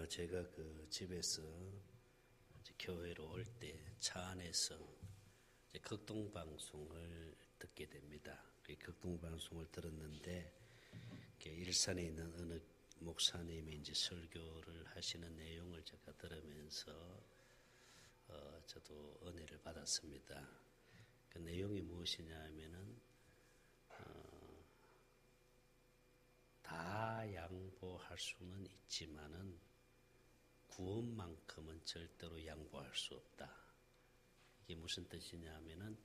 제가 그 집에서 이제 교회로 올 때 차 안에서 이제 극동방송을 듣게 됩니다. 그 극동방송을 들었는데 일산에 있는 어느 목사님이 이제 설교를 하시는 내용을 제가 들으면서 저도 은혜를 받았습니다. 그 내용이 무엇이냐 하면은 다 양보할 수는 있지만은 구원만큼은 절대로 양보할 수 없다. 이게 무슨 뜻이냐 하면은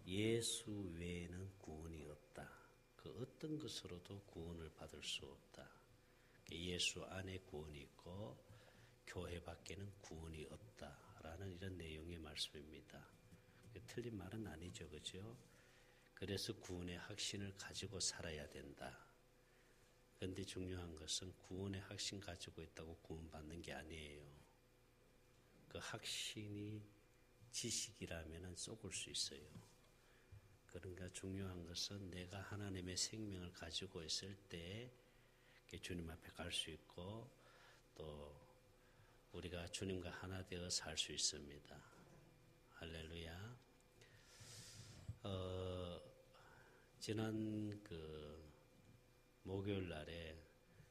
예수 외에는 구원이 없다. 그 어떤 것으로도 구원을 받을 수 없다. 예수 안에 구원이 있고 교회 밖에는 구원이 없다라는 이런 내용의 말씀입니다. 틀린 말은 아니죠, 그죠? 그래서 구원의 확신을 가지고 살아야 된다. 그런데 중요한 것은 구원의 확신 가지고 있다고 구원받는 게 아니에요. 그 확신이 지식이라면 속을 수 있어요. 그러니까 중요한 것은 내가 하나님의 생명을 가지고 있을 때 주님 앞에 갈 수 있고 또 우리가 주님과 하나 되어 살 수 있습니다. 할렐루야. 지난 목요일 날에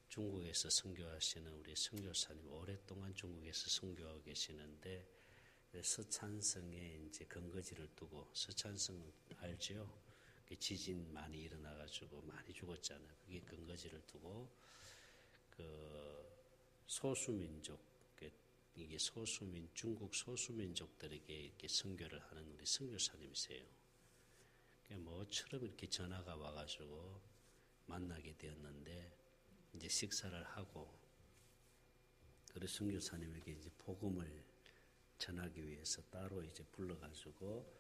중국에서 선교하시는 우리 선교사님 오랫동안 중국에서 선교하고 계시는데 서찬성에 이제 근거지를 두고 서찬성 알죠? 지진 많이 일어나가지고 많이 죽었잖아요. 그게 근거지를 두고 그 소수민족 이게 중국 소수민족들에게 이렇게 선교를 하는 우리 선교사님이세요. 뭐처럼 이렇게 전화가 와가지고 만나게 되었는데 이제 식사를 하고 그래서 선교사님에게 이제 복음을 전하기 위해서 따로 이제 불러가지고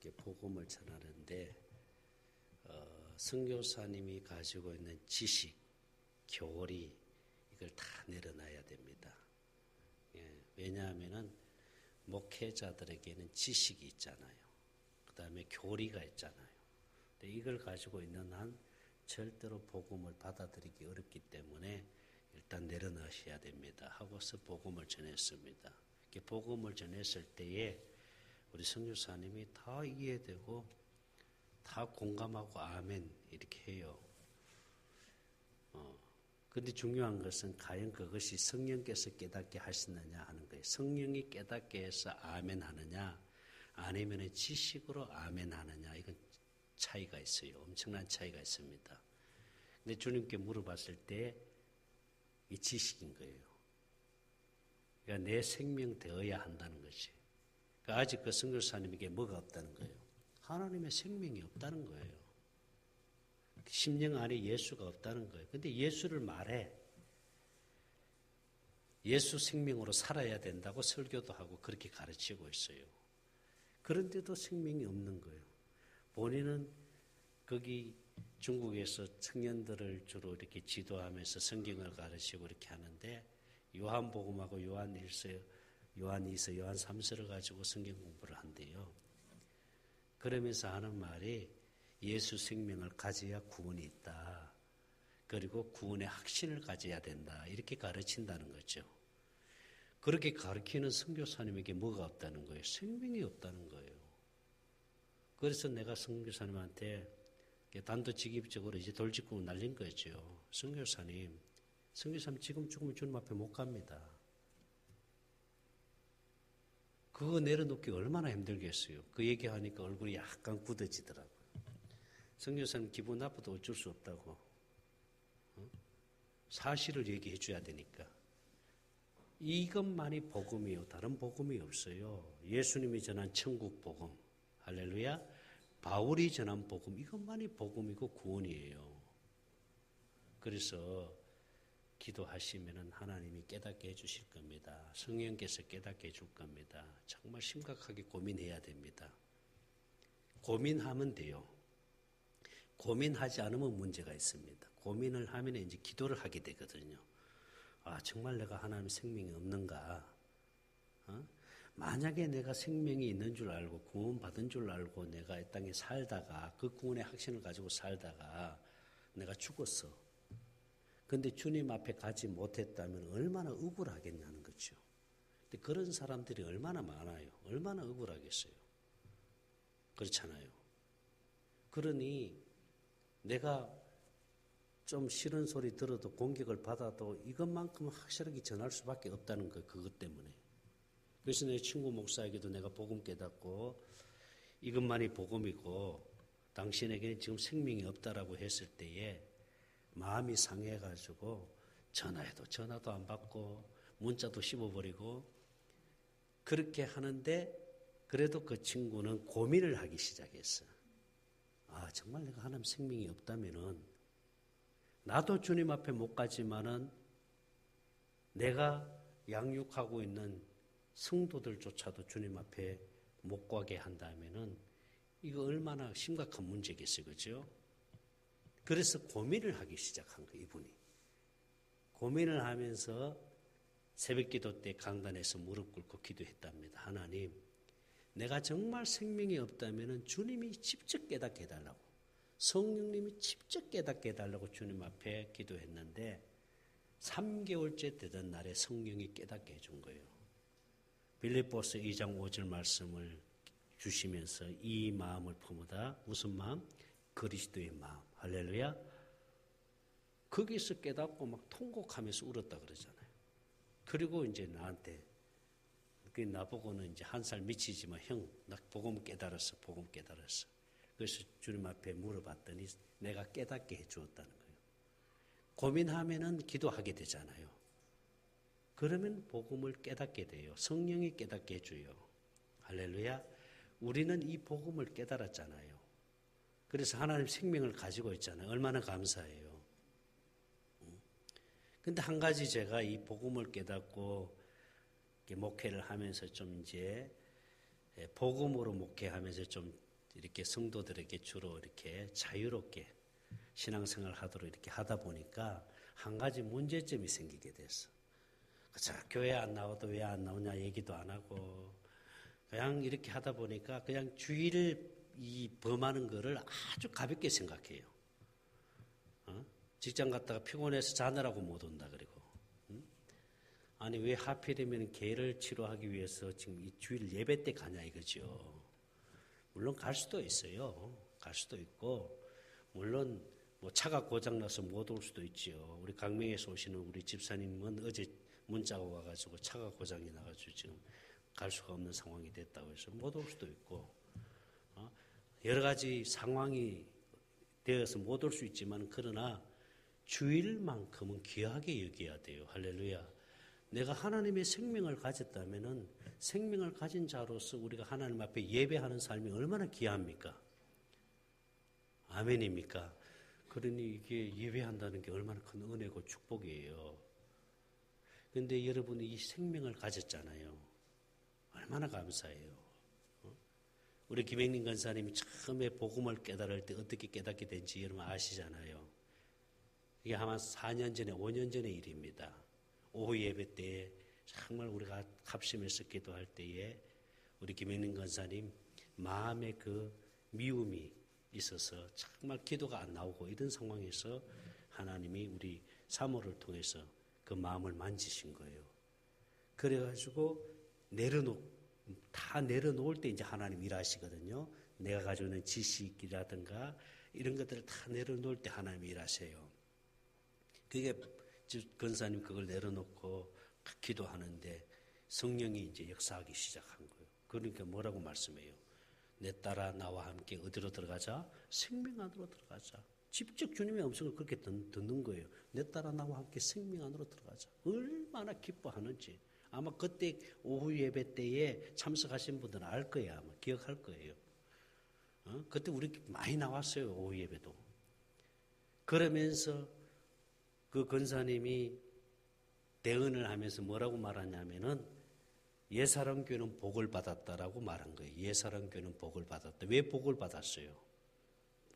이렇게 복음을 전하는데 선교사님이 가지고 있는 지식, 교리 이걸 다 내려놔야 됩니다. 예, 왜냐하면은 목회자들에게는 지식이 있잖아요. 그 다음에 교리가 있잖아요. 근데 이걸 가지고 있는 한 절대로 복음을 받아들이기 어렵기 때문에 일단 내려놓으셔야 됩니다. 하고서 복음을 전했습니다. 이렇게 복음을 전했을 때에 우리 선교사님이 다 이해되고 다 공감하고 아멘 이렇게 해요. 근데 중요한 것은 과연 그것이 성령께서 깨닫게 하시느냐 하는 거예요. 성령이 깨닫게 해서 아멘 하느냐 아니면 지식으로 아멘 하느냐 이건 차이가 있어요. 엄청난 차이가 있습니다. 근데 주님께 물어봤을 때 이 지식인 거예요. 그러니까 내 생명 되어야 한다는 것이. 그러니까 아직 그 선교사님에게 뭐가 없다는 거예요. 하나님의 생명이 없다는 거예요. 심령 안에 예수가 없다는 거예요. 근데 예수를 말해. 예수 생명으로 살아야 된다고 설교도 하고 그렇게 가르치고 있어요. 그런데도 생명이 없는 거예요. 본인은 거기 중국에서 청년들을 주로 이렇게 지도하면서 성경을 가르치고 이렇게 하는데 요한복음하고 요한 1서, 요한 2서, 요한 3서를 가지고 성경 공부를 한대요. 그러면서 하는 말이 예수 생명을 가져야 구원이 있다. 그리고 구원의 확신을 가져야 된다. 이렇게 가르친다는 거죠. 그렇게 가르치는 선교사님에게 뭐가 없다는 거예요? 생명이 없다는 거예요. 그래서 내가 선교사님한테 단도직입적으로 이제 돌직구를 날린 거죠. 선교사님 지금 죽으면 주님 앞에 못 갑니다. 그거 내려놓기 얼마나 힘들겠어요. 그 얘기하니까 얼굴이 약간 굳어지더라고요. 선교사님 기분 나빠도 어쩔 수 없다고. 사실을 얘기해 줘야 되니까. 이것만이 복음이요. 다른 복음이 없어요. 예수님이 전한 천국 복음. 할렐루야. 바울이 전한 복음. 이것만이 복음이고 구원이에요. 그래서 기도하시면은 하나님이 깨닫게 해주실 겁니다. 성령께서 깨닫게 해줄 겁니다. 정말 심각하게 고민해야 됩니다. 고민하면 돼요. 고민하지 않으면 문제가 있습니다. 고민을 하면 이제 기도를 하게 되거든요. 아, 정말 내가 하나님의 생명이 없는가? 만약에 내가 생명이 있는 줄 알고 구원받은 줄 알고 내가 이 땅에 살다가 그 구원의 확신을 가지고 살다가 내가 죽었어. 근데 주님 앞에 가지 못했다면 얼마나 억울하겠냐는 거죠. 근데 그런 사람들이 얼마나 많아요. 얼마나 억울하겠어요. 그렇잖아요. 그러니 내가 좀 싫은 소리 들어도 공격을 받아도 이것만큼은 확실하게 전할 수밖에 없다는 거, 그것 때문에. 그래서 내 친구 목사에게도 내가 복음 깨닫고 이것만이 복음이고 당신에게는 지금 생명이 없다라고 했을 때에 마음이 상해가지고 전화해도 전화도 안 받고 문자도 씹어버리고 그렇게 하는데 그래도 그 친구는 고민을 하기 시작했어. 아, 정말 내가 하나님 생명이 없다면은 나도 주님 앞에 못 가지만은 내가 양육하고 있는 성도들조차도 주님 앞에 못 가게 한다면은 이거 얼마나 심각한 문제겠어요. 그죠? 그래서 고민을 하기 시작한 거예요, 이분이. 고민을 하면서 새벽 기도 때 강단에서 무릎 꿇고 기도했답니다. 하나님, 내가 정말 생명이 없다면 주님이 직접 깨닫게 해달라고, 성령님이 직접 깨닫게 해달라고 주님 앞에 기도했는데 3개월째 되던 날에 성령이 깨닫게 해준 거예요. 빌립보서 2장 5절 말씀을 주시면서 이 마음을 품으다. 무슨 마음? 그리스도의 마음. 할렐루야. 거기서 깨닫고 막 통곡하면서 울었다 그러잖아요. 그리고 이제 나한테 나보고는 이제 한 살 미치지만 형, 나 복음 깨달았어. 복음 깨달았어. 그래서 주님 앞에 물어봤더니 내가 깨닫게 해주었다는 거예요. 고민하면은 기도하게 되잖아요. 그러면 복음을 깨닫게 돼요. 성령이 깨닫게 해줘요. 할렐루야. 우리는 이 복음을 깨달았잖아요. 그래서 하나님 생명을 가지고 있잖아요. 얼마나 감사해요. 근데 한 가지 제가 이 복음을 깨닫고 목회를 하면서 좀 이제 복음으로 목회하면서 좀 이렇게 성도들에게 주로 이렇게 자유롭게 신앙생활 하도록 이렇게 하다 보니까 한 가지 문제점이 생기게 됐어. 자, 교회 안 나와도 왜 안 나오냐 얘기도 안 하고 그냥 이렇게 하다 보니까 그냥 주의를 이 범하는 거를 아주 가볍게 생각해요. 직장 갔다가 피곤해서 자느라고 못 온다 그리고. 아니 왜 하필이면 개를 치료하기 위해서 지금 이 주일 예배 때 가냐 이거죠. 물론 갈 수도 있어요. 갈 수도 있고 물론 뭐 차가 고장나서 못 올 수도 있죠. 우리 강명에서 오시는 우리 집사님은 어제 문자가 와가지고 차가 고장이 나가지고 지금 갈 수가 없는 상황이 됐다고 해서 못 올 수도 있고 여러 가지 상황이 되어서 못 올 수 있지만 그러나 주일만큼은 귀하게 여겨야 돼요. 할렐루야. 내가 하나님의 생명을 가졌다면은 생명을 가진 자로서 우리가 하나님 앞에 예배하는 삶이 얼마나 귀합니까? 아멘입니까? 그러니 이게 예배한다는 게 얼마나 큰 은혜고 축복이에요. 그런데 여러분이 이 생명을 가졌잖아요. 얼마나 감사해요. 우리 김행림 권사님이 처음에 복음을 깨달을 때 어떻게 깨닫게 된지 여러분 아시잖아요. 이게 아마 4년 전에 5년 전의 일입니다. 오후 예배 때에 정말 우리가 합심해서 기도할 때에 우리 김행림 권사님 마음에 그 미움이 있어서 정말 기도가 안 나오고 이런 상황에서 하나님이 우리 사모를 통해서 그 마음을 만지신 거예요. 그래가지고 다 내려놓을 때 이제 하나님 일하시거든요. 내가 가지고 있는 지식이라든가 이런 것들을 다 내려놓을 때 하나님 일하세요. 그게 권사님 그걸 내려놓고 기도하는데 성령이 이제 역사하기 시작한 거예요. 그러니까 뭐라고 말씀해요? 내 딸아 나와 함께 어디로 들어가자? 생명 안으로 들어가자. 직접 주님의 음성을 그렇게 듣는 거예요. 내 딸아 나와 함께 생명 안으로 들어가자. 얼마나 기뻐하는지. 아마 그때 오후 예배 때에 참석하신 분들은 알 거예요. 아마 기억할 거예요. 그때 우리 많이 나왔어요. 오후 예배도. 그러면서 그 권사님이 대언을 하면서 뭐라고 말하냐면은 예사랑교회는 복을 받았다라고 말한 거예요. 예사랑교회는 복을 받았다. 왜 복을 받았어요?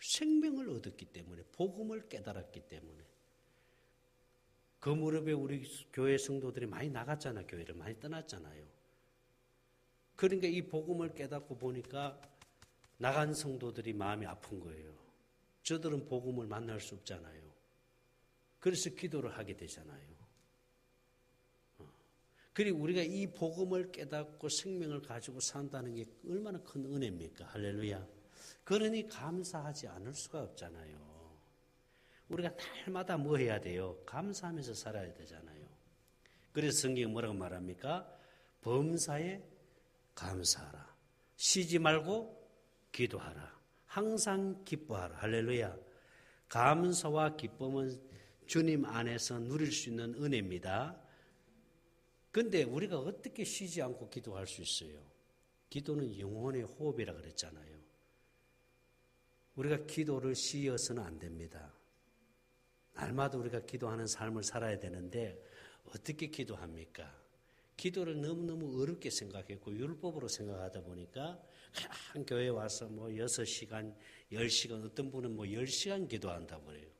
생명을 얻었기 때문에, 복음을 깨달았기 때문에. 그 무렵에 우리 교회 성도들이 많이 나갔잖아요. 교회를 많이 떠났잖아요. 그러니까 이 복음을 깨닫고 보니까 나간 성도들이 마음이 아픈 거예요. 저들은 복음을 만날 수 없잖아요. 그래서 기도를 하게 되잖아요. 그리고 우리가 이 복음을 깨닫고 생명을 가지고 산다는 게 얼마나 큰 은혜입니까? 할렐루야. 그러니 감사하지 않을 수가 없잖아요. 우리가 날마다 뭐 해야 돼요? 감사하면서 살아야 되잖아요. 그래서 성경이 뭐라고 말합니까? 범사에 감사하라. 쉬지 말고 기도하라. 항상 기뻐하라. 할렐루야. 감사와 기쁨은 주님 안에서 누릴 수 있는 은혜입니다. 근데 우리가 어떻게 쉬지 않고 기도할 수 있어요? 기도는 영혼의 호흡이라 그랬잖아요. 우리가 기도를 쉬어서는 안 됩니다. 날마다 우리가 기도하는 삶을 살아야 되는데 어떻게 기도합니까? 기도를 너무너무 어렵게 생각했고 율법으로 생각하다 보니까 한 교회에 와서 뭐 6시간, 10시간, 어떤 분은 뭐 10시간 기도한다고 그래요.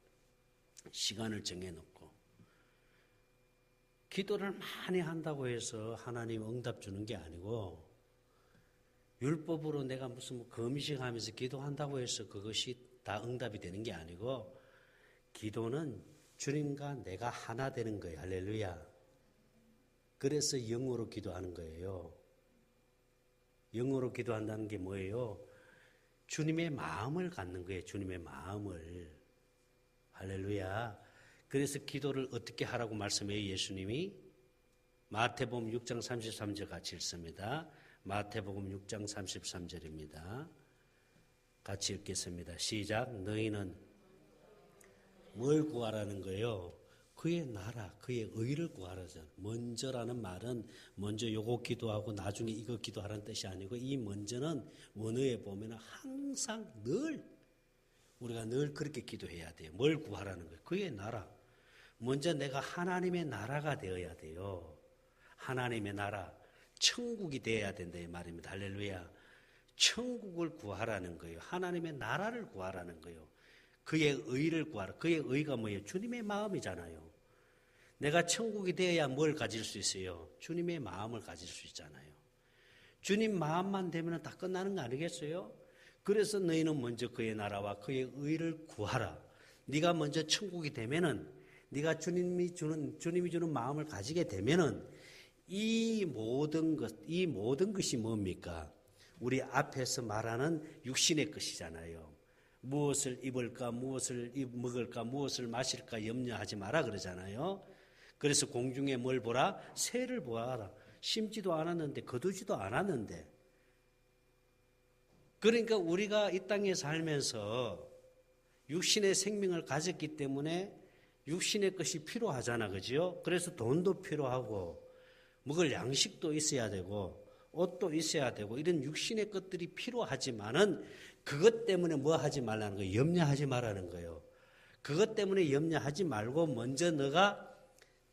시간을 정해놓고. 기도를 많이 한다고 해서 하나님 응답 주는 게 아니고 율법으로 내가 무슨 뭐 금식하면서 기도한다고 해서 그것이 다 응답이 되는 게 아니고 기도는 주님과 내가 하나 되는 거예요. 할렐루야. 그래서 영어로 기도하는 거예요. 영어로 기도한다는 게 뭐예요? 주님의 마음을 갖는 거예요. 주님의 마음을. 할렐루야. 그래서 기도를 어떻게 하라고 말씀해요? 예수님이 마태복음 6장 33절 같이 읽습니다. 마태복음 6장 33절입니다. 같이 읽겠습니다. 시작. 너희는 뭘 구하라는 거예요? 그의 나라, 그의 의를 구하라잖아요. 먼저라는 말은 먼저 요거 기도하고 나중에 이거 기도하라는 뜻이 아니고 이 먼저는 원어에 보면 항상 늘 우리가 늘 그렇게 기도해야 돼요. 뭘 구하라는 거예요? 그의 나라. 먼저 내가 하나님의 나라가 되어야 돼요. 하나님의 나라, 천국이 되어야 된다 이 말입니다. 할렐루야. 천국을 구하라는 거예요. 하나님의 나라를 구하라는 거예요. 그의 의를 구하라. 그의 의가 뭐예요? 주님의 마음이잖아요. 내가 천국이 되어야 뭘 가질 수 있어요? 주님의 마음을 가질 수 있잖아요. 주님 마음만 되면 다 끝나는 거 아니겠어요? 그래서 너희는 먼저 그의 나라와 그의 의를 구하라. 네가 먼저 천국이 되면은 네가 주님이 주는 마음을 가지게 되면은 이 모든 것이 뭡니까? 우리 앞에서 말하는 육신의 것이잖아요. 무엇을 입을까, 무엇을 먹을까, 무엇을 마실까 염려하지 마라 그러잖아요. 그래서 공중에 뭘 보라? 새를 보아라. 심지도 않았는데 거두지도 않았는데. 그러니까 우리가 이 땅에 살면서 육신의 생명을 가졌기 때문에 육신의 것이 필요하잖아, 그죠? 그래서 돈도 필요하고 먹을 양식도 있어야 되고 옷도 있어야 되고 이런 육신의 것들이 필요하지만은 그것 때문에 뭐 하지 말라는 거예요? 염려하지 말라는 거예요. 그것 때문에 염려하지 말고 먼저 너가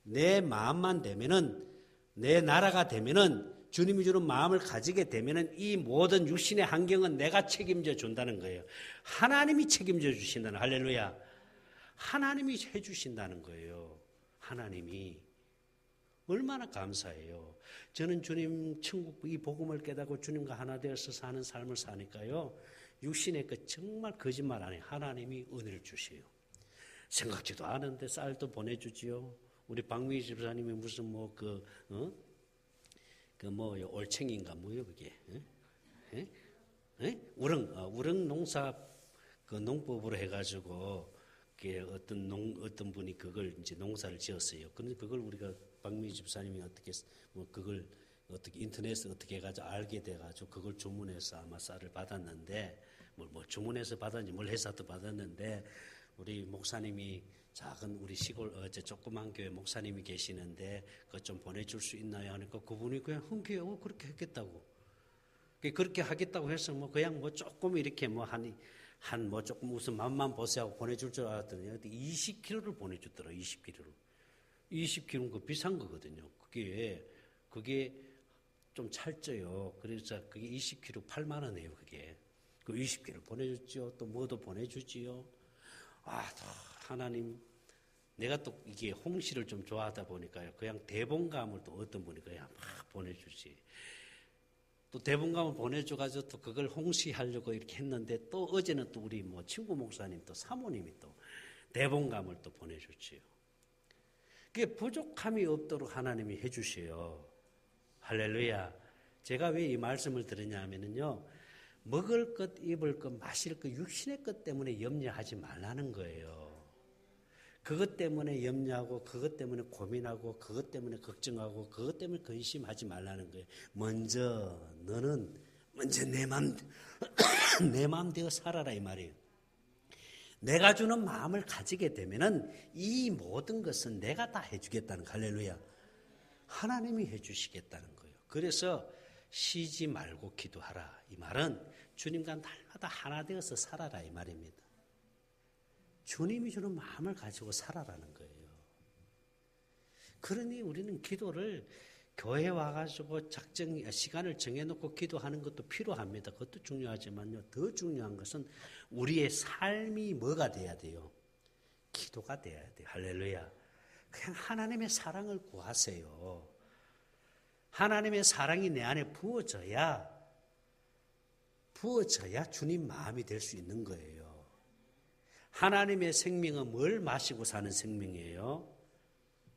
내 마음만 되면은 내 나라가 되면은 주님이 주는 마음을 가지게 되면은 이 모든 육신의 환경은 내가 책임져 준다는 거예요. 하나님이 책임져 주신다는 할렐루야. 하나님이 해 주신다는 거예요. 하나님이. 얼마나 감사해요. 저는 주님 천국 이 복음을 깨닫고 주님과 하나 되어서 사는 삶을 사니까요. 육신의 것 정말 거짓말 안 해요. 하나님이 은혜를 주세요. 생각지도 않은데 쌀도 보내주지요. 우리 박미희 집사님이 무슨 올챙인가 뭐요 그게? 우렁 농사 그 농법으로 해가지고 어떤 분이 그걸 이제 농사를 지었어요. 그런데 그걸 우리가 박미희 집사님이 그걸 어떻게 인터넷에 어떻게 해가지고 알게 돼가지고 그걸 주문해서 아마 쌀을 받았는데 뭐 주문해서 받았는지 뭘 해서도 받았는데 우리 목사님이 작은 우리 시골 조그만 교회 목사님이 계시는데 그거 좀 보내줄 수 있나요? 하니까 그분이 그냥 흔쾌히 그렇게 했겠다고. 그렇게 하겠다고 해서 그냥 조금 이렇게 조금 무슨 맛만 보세요 하고 보내줄 줄 알았더니 20kg를 보내줬더라. 20kg를. 20kg는 그 비싼 거거든요. 그게 좀 찰져요. 그래서 그게 20kg 8만 원이에요. 그게. 그 20kg 보내줬지요. 또 뭐도 보내주지요. 하나님, 내가 또 이게 홍시를 좀 좋아하다 보니까요. 그냥 대봉감을 또 어떤 분이 그냥 막 보내주지. 또 대봉감을 보내줘가지고 또 그걸 홍시 하려고 이렇게 했는데 또 어제는 또 우리 친구 목사님 또 사모님이 또 대봉감을 또 보내줬지요. 그게 부족함이 없도록 하나님이 해주셔요. 할렐루야. 제가 왜 이 말씀을 드리냐면요. 먹을 것, 입을 것, 마실 것, 육신의 것 때문에 염려하지 말라는 거예요. 그것 때문에 염려하고, 그것 때문에 고민하고, 그것 때문에 걱정하고, 그것 때문에 근심하지 말라는 거예요. 너는 먼저 내 마음 되어 살아라 이 말이에요. 내가 주는 마음을 가지게 되면은 이 모든 것은 내가 다 해주겠다는, 할렐루야. 하나님이 해주시겠다는 거예요. 그래서 쉬지 말고 기도하라. 이 말은 주님과 날마다 하나 되어서 살아라 이 말입니다. 주님이 주는 마음을 가지고 살아라는 거예요. 그러니 우리는 기도를 교회 와가지고 시간을 정해놓고 기도하는 것도 필요합니다. 그것도 중요하지만요. 더 중요한 것은 우리의 삶이 뭐가 돼야 돼요? 기도가 돼야 돼요. 할렐루야. 그냥 하나님의 사랑을 구하세요. 하나님의 사랑이 내 안에 부어져야 주님 마음이 될 수 있는 거예요. 하나님의 생명은 뭘 마시고 사는 생명이에요?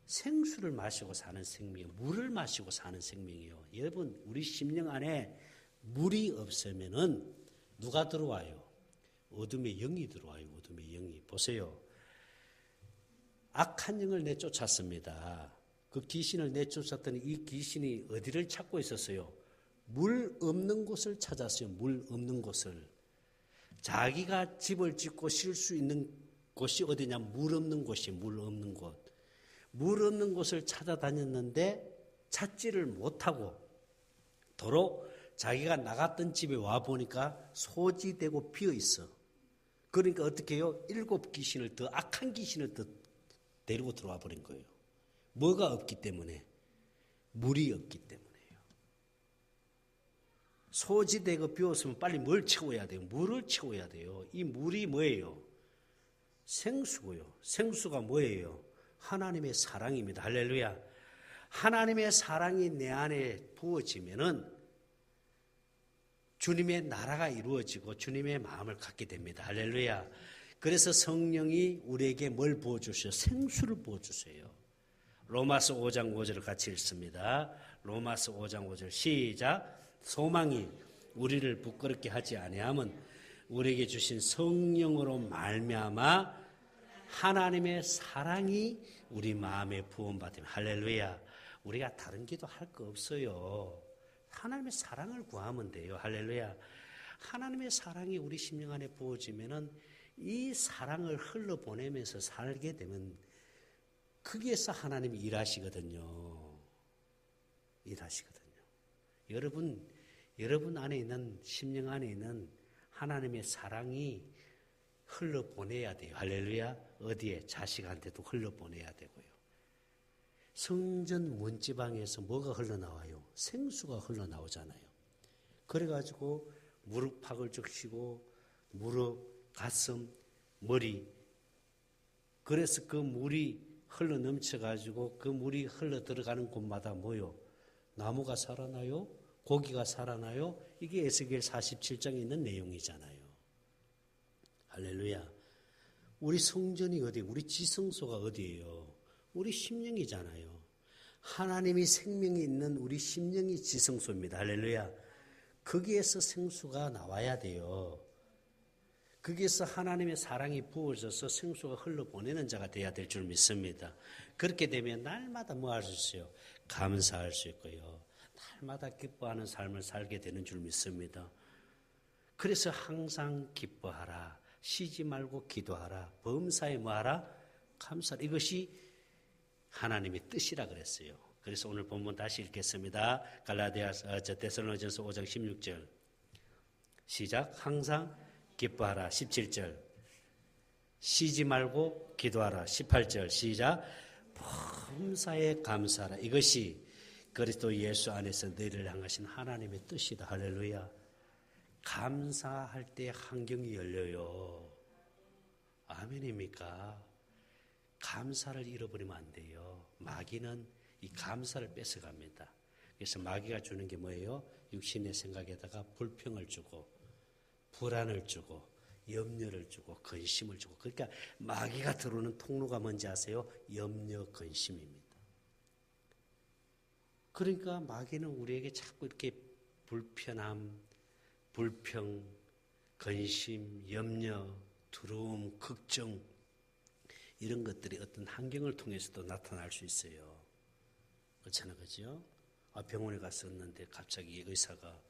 생수를 마시고 사는 생명이에요. 물을 마시고 사는 생명이에요. 여러분, 우리 심령 안에 물이 없으면은 누가 들어와요? 어둠의 영이 들어와요. 어둠의 영이. 보세요. 악한 영을 내쫓았습니다. 그 귀신을 내쫓았더니 이 귀신이 어디를 찾고 있었어요? 물 없는 곳을 찾았어요. 물 없는 곳을. 자기가 집을 짓고 쉴 수 있는 곳이 어디냐? 물 없는 곳이, 물 없는 곳. 물 없는 곳을 찾아다녔는데 찾지를 못하고 도로 자기가 나갔던 집에 와보니까 소지되고 비어있어. 그러니까 어떻게 해요? 7 귀신을 더, 악한 귀신을 더 데리고 들어와 버린 거예요. 뭐가 없기 때문에? 물이 없기 때문에요. 소지되고 비었으면 빨리 뭘 채워야 돼요? 물을 채워야 돼요. 이 물이 뭐예요? 생수고요. 생수가 뭐예요? 하나님의 사랑입니다. 할렐루야. 하나님의 사랑이 내 안에 부어지면은 주님의 나라가 이루어지고 주님의 마음을 갖게 됩니다. 할렐루야. 그래서 성령이 우리에게 뭘 부어주세요? 생수를 부어주세요. 로마서 5장 5절을 같이 읽습니다. 로마서 5장 5절 시작. 소망이 우리를 부끄럽게 하지 아니함은 우리에게 주신 성령으로 말미암아 하나님의 사랑이 우리 마음에 부음받으면, 할렐루야. 우리가 다른 기도 할 거 없어요. 하나님의 사랑을 구하면 돼요. 할렐루야. 하나님의 사랑이 우리 심령 안에 부어지면은 이 사랑을 흘러보내면서 살게 되면 거기에서 하나님이 일하시거든요. 여러분 안에 있는, 심령 안에 있는 하나님의 사랑이 흘러보내야 돼요. 할렐루야. 어디에? 자식한테도 흘러보내야 되고요. 성전 문지방에서 뭐가 흘러나와요? 생수가 흘러나오잖아요. 그래가지고 무릎팍을 적시고 무릎, 가슴, 머리, 그래서 그 물이 흘러 넘쳐가지고 그 물이 흘러 들어가는 곳마다 뭐요? 나무가 살아나요? 고기가 살아나요? 이게 에스겔 47장에 있는 내용이잖아요. 할렐루야. 우리 성전이 어디예요? 우리 지성소가 어디예요? 우리 심령이잖아요. 하나님이 생명이 있는 우리 심령이 지성소입니다. 할렐루야. 거기에서 생수가 나와야 돼요. 거기에서 하나님의 사랑이 부어져서 생수가 흘러보내는 자가 돼야 될 줄 믿습니다. 그렇게 되면 날마다 뭐 할 수 있어요? 감사할 수 있고요. 날마다 기뻐하는 삶을 살게 되는 줄 믿습니다. 그래서 항상 기뻐하라. 쉬지 말고 기도하라. 범사에 뭐하라? 감사하라. 이것이 하나님의 뜻이라 그랬어요. 그래서 오늘 본문 다시 읽겠습니다. 데살로니가전서 5장 16절 시작. 항상 기뻐하라. 17절 쉬지 말고 기도하라. 18절 시작. 범사에 감사하라. 이것이 그리스도 예수 안에서 너희를 향하신 하나님의 뜻이다. 할렐루야. 감사할 때 환경이 열려요. 아멘입니까? 감사를 잃어버리면 안 돼요. 마귀는 이 감사를 뺏어갑니다. 그래서 마귀가 주는 게 뭐예요? 육신의 생각에다가 불평을 주고 불안을 주고 염려를 주고 근심을 주고. 그러니까 마귀가 들어오는 통로가 뭔지 아세요? 염려, 근심입니다. 그러니까 마귀는 우리에게 자꾸 이렇게 불편함, 불평, 근심, 염려, 두려움, 걱정 이런 것들이 어떤 환경을 통해서도 나타날 수 있어요. 그렇잖아요. 그죠? 병원에 갔었는데 갑자기 의사가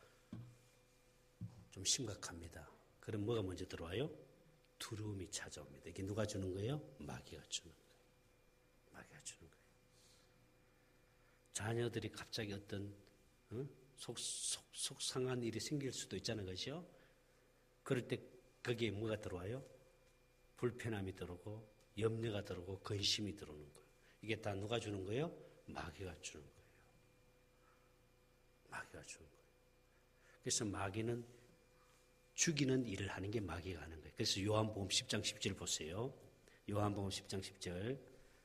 좀 심각합니다. 그럼 뭐가 먼저 들어와요? 두려움이 찾아옵니다. 이게 누가 주는 거예요? 마귀가 주는 거예요. 마귀가 주는 거예요. 자녀들이 갑자기 어떤 속상한 일이 생길 수도 있잖아요. 그죠? 그럴 때 거기에 뭐가 들어와요? 불편함이 들어오고 염려가 들어오고 근심이 들어오는 거예요. 이게 다 누가 주는 거예요? 마귀가 주는 거예요. 마귀가 주는 거예요. 그래서 마귀는 죽이는 일을 하는 게 마귀가 하는 거예요. 그래서 요한복음 10장 10절 보세요. 요한복음 10장 10절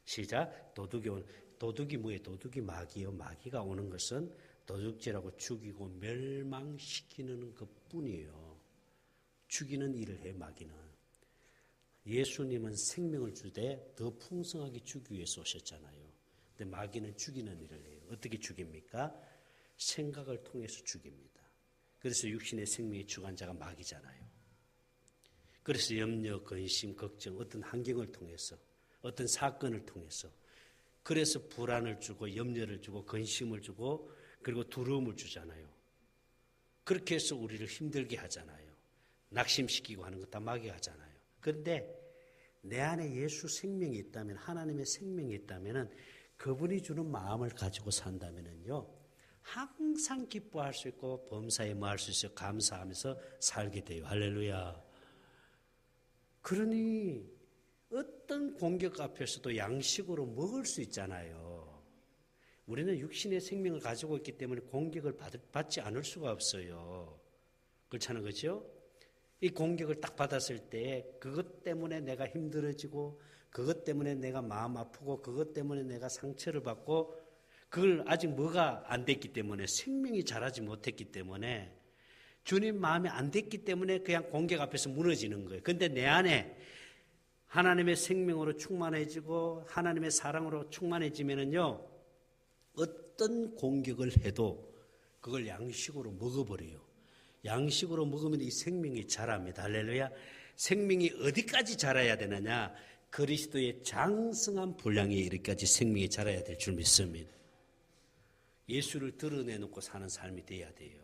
시작. 도둑이 뭐예요? 도둑이 마귀예요. 마귀가 오는 것은 도둑질하고 죽이고 멸망시키는 것뿐이에요. 죽이는 일을 해요. 마귀는. 예수님은 생명을 주되 더 풍성하게 주기 위해서 오셨잖아요. 근데 마귀는 죽이는 일을 해요. 어떻게 죽입니까? 생각을 통해서 죽입니다. 그래서 육신의 생명의 주관자가 마귀잖아요. 그래서 염려, 근심, 걱정, 어떤 환경을 통해서, 어떤 사건을 통해서, 그래서 불안을 주고 염려를 주고 근심을 주고 그리고 두려움을 주잖아요. 그렇게 해서 우리를 힘들게 하잖아요. 낙심시키고 하는 것 다 마귀가 하잖아요. 그런데 내 안에 예수 생명이 있다면, 하나님의 생명이 있다면 그분이 주는 마음을 가지고 산다면요, 항상 기뻐할 수 있고 범사에 뭐할 수 있어요? 감사하면서 살게 돼요. 할렐루야. 그러니 어떤 공격 앞에서도 양식으로 먹을 수 있잖아요. 우리는 육신의 생명을 가지고 있기 때문에 공격을 받지 않을 수가 없어요. 그렇잖아요. 그렇죠? 이 공격을 딱 받았을 때 그것 때문에 내가 힘들어지고 그것 때문에 내가 마음 아프고 그것 때문에 내가 상처를 받고 그걸 아직 뭐가 안 됐기 때문에 생명이 자라지 못했기 때문에 주님 마음이 안 됐기 때문에 그냥 공격 앞에서 무너지는 거예요. 그런데 내 안에 하나님의 생명으로 충만해지고 하나님의 사랑으로 충만해지면은요, 어떤 공격을 해도 그걸 양식으로 먹어버려요. 양식으로 먹으면 이 생명이 자랍니다. 할렐루야. 생명이 어디까지 자라야 되느냐? 그리스도의 장성한 분량에 이르기까지 생명이 자라야 될 줄 믿습니다. 예수를 드러내놓고 사는 삶이 돼야 돼요.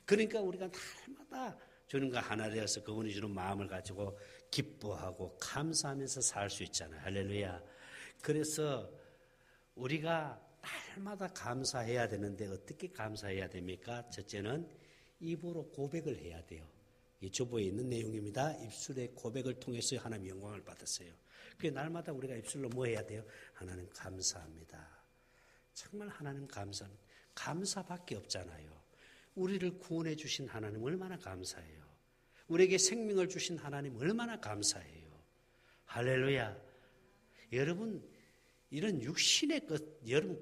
그러니까 우리가 날마다 주님과 하나 되어서 그분이 주는 마음을 가지고 기뻐하고 감사하면서 살 수 있잖아요. 할렐루야. 그래서 우리가 날마다 감사해야 되는데 어떻게 감사해야 됩니까? 첫째는 입으로 고백을 해야 돼요. 이 주보에 있는 내용입니다. 입술의 고백을 통해서 하나님의 영광을 받았어요. 그래서 날마다 우리가 입술로 뭐 해야 돼요? 하나님 감사합니다. 정말 하나님 감사합니다. 감사밖에 없잖아요. 우리를 구원해 주신 하나님 얼마나 감사해요. 우리에게 생명을 주신 하나님 얼마나 감사해요. 할렐루야. 여러분 이런 육신의 것, 여러분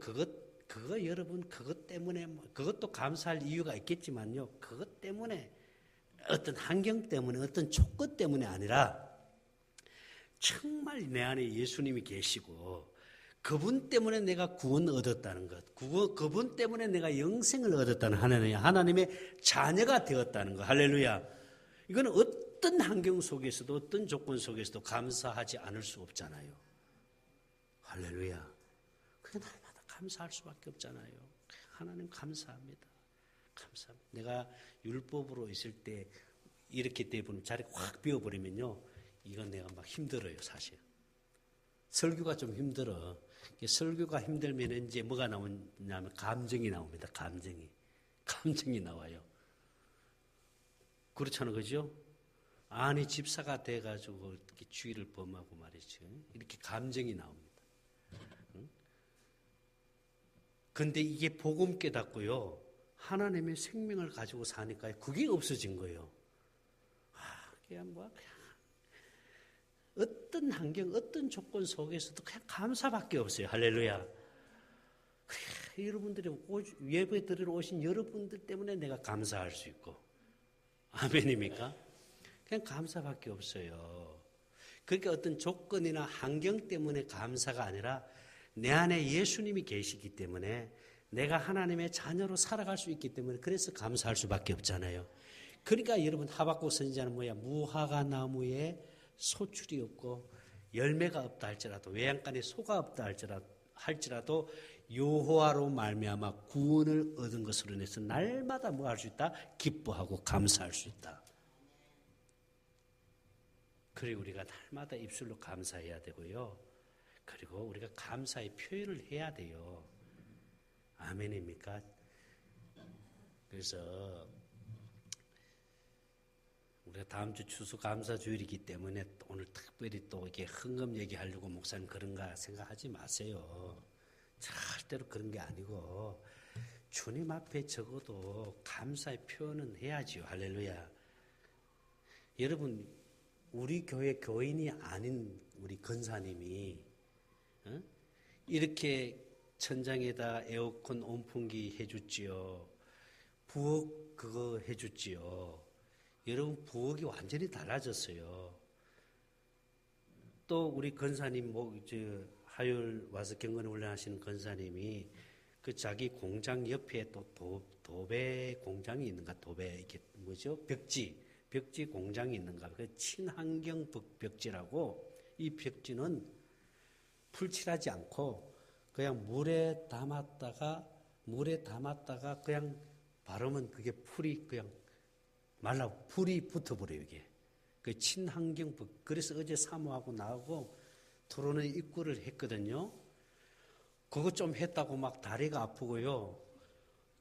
여러분 그것 때문에 그것도 감사할 이유가 있겠지만요. 그것 때문에 어떤 환경 때문에 어떤 조건 때문에 아니라 정말 내 안에 예수님이 계시고 그분 때문에 내가 구원 얻었다는 것, 그분 때문에 내가 영생을 얻었다는 하나님의 자녀가 되었다는 것. 할렐루야. 이거는 어떤 환경 속에서도 어떤 조건 속에서도 감사하지 않을 수 없잖아요. 할렐루야. 그게 날마다 감사할 수밖에 없잖아요. 하나님 감사합니다. 감사합니다. 내가 율법으로 있을 때 이렇게 되면 자리 확 비워버리면요, 이건 내가 막 힘들어요, 사실. 설교가 좀 힘들어. 설교가 힘들면 이제 뭐가 나오냐면 감정이 나옵니다. 감정이 나와요. 그렇잖아요, 그죠? 아니 집사가 돼가지고 이렇게 주의를 범하고 말이죠. 이렇게 감정이 나옵니다. 그런데 이게 복음 깨닫고요, 하나님의 생명을 가지고 사니까 그게 없어진 거예요. 그냥 어떤 환경, 어떤 조건 속에서도 그냥 감사밖에 없어요. 할렐루야. 여러분들이 예배 드리러 오신 여러분들 때문에 내가 감사할 수 있고, 아멘입니까? 그냥 감사밖에 없어요. 그러니까 어떤 조건이나 환경 때문에 감사가 아니라 내 안에 예수님이 계시기 때문에 내가 하나님의 자녀로 살아갈 수 있기 때문에 그래서 감사할 수밖에 없잖아요. 그러니까 여러분 하박국 선지자는 뭐야? 무화과 나무에 소출이 없고 열매가 없다 할지라도 외양간에 소가 없다 할지라도 여호와로 말미암아 구원을 얻은 것으로 인해서 날마다 뭐 할 수 있다? 기뻐하고 감사할 수 있다. 그리고 우리가 날마다 입술로 감사해야 되고요. 그리고 우리가 감사의 표현을 해야 돼요. 아멘입니까? 그래서 우리가 다음 주 추수감사주일이기 때문에 오늘 특별히 또 이렇게 헌금 얘기하려고 목사님 그런가 생각하지 마세요. 절대로 그런 게 아니고 주님 앞에 적어도 감사의 표현은 해야지요. 할렐루야. 여러분 우리 교회 교인이 아닌 우리 권사님이 이렇게 천장에다 에어컨 온풍기 해줬지요. 부엌 그거 해줬지요. 여러분 부엌이 완전히 달라졌어요. 또 우리 권사님 화요일 와서 경건 훈련하시는 권사님이 그 자기 공장 옆에 또 도배 공장이 있는가? 도배 이게 뭐죠? 벽지 공장이 있는가? 그 친환경 벽지라고 이 벽지는 풀칠하지 않고 그냥 물에 담았다가 그냥 바르면 그게 풀이 그냥 말라 풀이 붙어버려요 이게. 그 친환경 벽. 그래서 어제 사모하고 나하고 토론회 입구를 했거든요. 그거 좀 했다고 막 다리가 아프고요.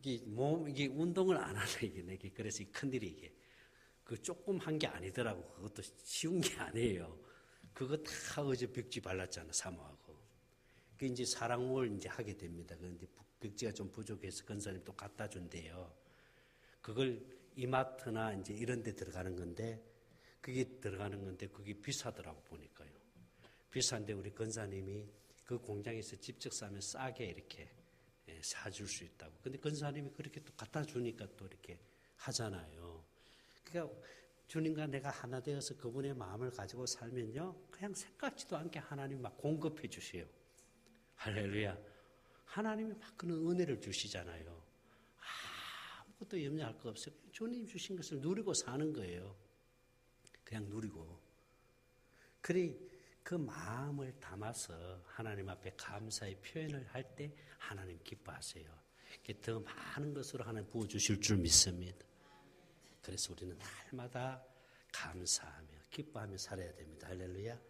이게 운동을 안 하네 이게. 그래서 이 큰일이 이게. 그 조금 한 게 아니더라고. 그것도 쉬운 게 아니에요. 그거 다 어제 벽지 발랐잖아, 사모하고. 그 이제 사랑을 이제 하게 됩니다. 그런데 벽지가 좀 부족해서 권사님 또 갖다 준대요. 그걸 이마트나 이제 이런 데 들어가는 건데, 그게 비싸더라고, 보니까요. 비싼데 우리 권사님이 그 공장에서 직접 사면 싸게 이렇게 사줄 수 있다고. 근데 권사님이 그렇게 또 갖다 주니까 또 이렇게 하잖아요. 그러니까 주님과 내가 하나 되어서 그분의 마음을 가지고 살면요, 그냥 생각지도 않게 하나님 막 공급해 주세요. 할렐루야. 하나님이 막 그런 은혜를 주시잖아요. 아무것도 염려할 거 없어요. 주님 주신 것을 누리고 사는 거예요. 그냥 누리고. 그래 그 마음을 담아서 하나님 앞에 감사의 표현을 할 때 하나님 기뻐하세요. 더 많은 것으로 하나님 부어주실 줄 믿습니다. 그래서 우리는 날마다 감사하며 기뻐하며 살아야 됩니다. 할렐루야.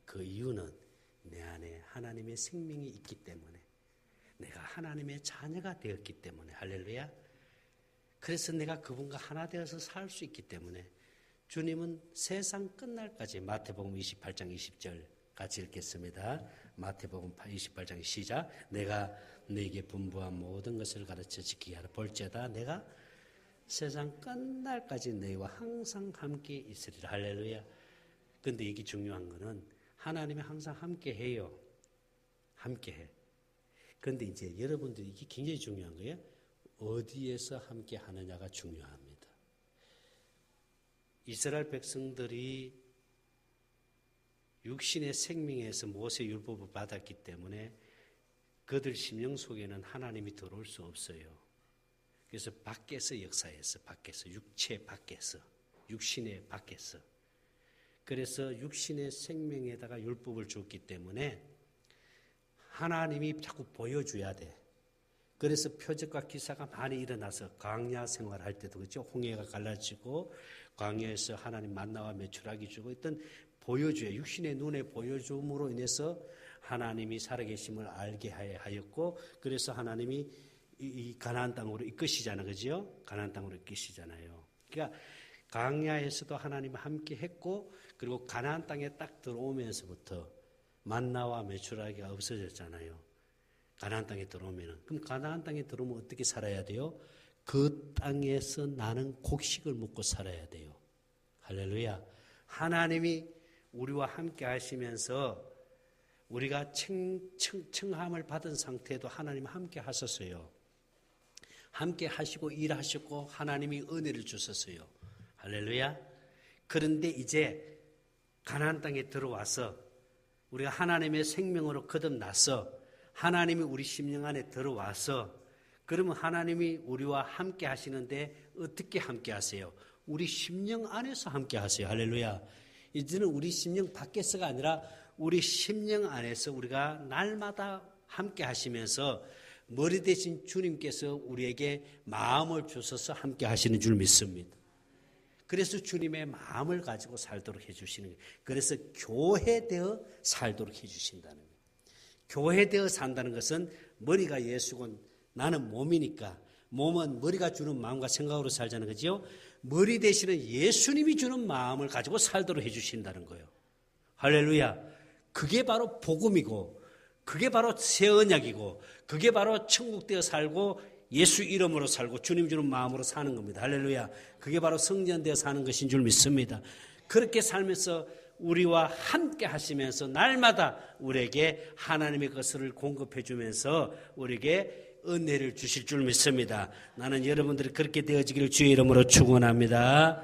그 이유는 내 안에 하나님의 생명이 있기 때문에, 내가 하나님의 자녀가 되었기 때문에. 할렐루야. 그래서 내가 그분과 하나 되어서 살 수 있기 때문에 주님은 세상 끝날까지, 마태복음 28장 20절 같이 읽겠습니다. 마태복음 28장 시작. 내가 너에게 분부한 모든 것을 가르쳐 지키게 하라. 볼지어다 내가 세상 끝날까지 너희와 항상 함께 있으리라. 할렐루야. 근데 이게 중요한 거는 하나님이 항상 함께 해요. 함께 해. 근데 이제 여러분들이 이게 굉장히 중요한 거예요. 어디에서 함께 하느냐가 중요합니다. 이스라엘 백성들이 육신의 생명에서 모세 율법을 받았기 때문에 그들 심령 속에는 하나님이 들어올 수 없어요. 그래서 밖에서 역사했어. 밖에서. 육체 밖에서. 육신의 밖에서. 그래서 육신의 생명에다가 율법을 줬기 때문에 하나님이 자꾸 보여줘야 돼. 그래서 표적과 기사가 많이 일어나서 광야 생활할 때도 그렇죠. 홍해가 갈라지고 광야에서 하나님 만나와 메추라기 주고 있던 보여줘야, 육신의 눈에 보여줌으로 인해서 하나님이 살아계심을 알게 하였고, 그래서 하나님이 이 가나안 땅으로 이끄시잖아요. 그죠? 가나안 땅으로 이끄시잖아요. 그러니까 광야에서도 하나님과 함께 했고, 그리고 가나안 땅에 딱 들어오면서부터 만나와 메추라기가 없어졌잖아요. 가나안 땅에 들어오면은. 그럼 가나안 땅에 들어오면 어떻게 살아야 돼요? 그 땅에서 나는 곡식을 먹고 살아야 돼요. 할렐루야. 하나님이 우리와 함께 하시면서 우리가 청함을 받은 상태에도 하나님 함께 하셨어요. 함께 하시고 일하셨고 하나님이 은혜를 주셨어요. 할렐루야. 그런데 이제 가나안 땅에 들어와서 우리가 하나님의 생명으로 거듭나서 하나님이 우리 심령 안에 들어와서 그러면 하나님이 우리와 함께 하시는데 어떻게 함께 하세요? 우리 심령 안에서 함께 하세요. 할렐루야. 이제는 우리 심령 밖에서가 아니라 우리 심령 안에서 우리가 날마다 함께 하시면서 머리 대신 주님께서 우리에게 마음을 주셔서 함께 하시는 줄 믿습니다. 그래서 주님의 마음을 가지고 살도록 해주시는 거예요. 그래서 교회되어 살도록 해주신다는 거예요. 교회되어 산다는 것은 머리가 예수고 나는 몸이니까 몸은 머리가 주는 마음과 생각으로 살자는 거죠. 머리 대신에 예수님이 주는 마음을 가지고 살도록 해주신다는 거예요. 할렐루야. 그게 바로 복음이고 그게 바로 새 언약이고 그게 바로 천국되어 살고 예수 이름으로 살고 주님 주는 마음으로 사는 겁니다. 할렐루야. 그게 바로 성전되어 사는 것인 줄 믿습니다. 그렇게 살면서 우리와 함께 하시면서 날마다 우리에게 하나님의 것을 공급해 주면서 우리에게 은혜를 주실 줄 믿습니다. 나는 여러분들이 그렇게 되어지기를 주의 이름으로 축원합니다.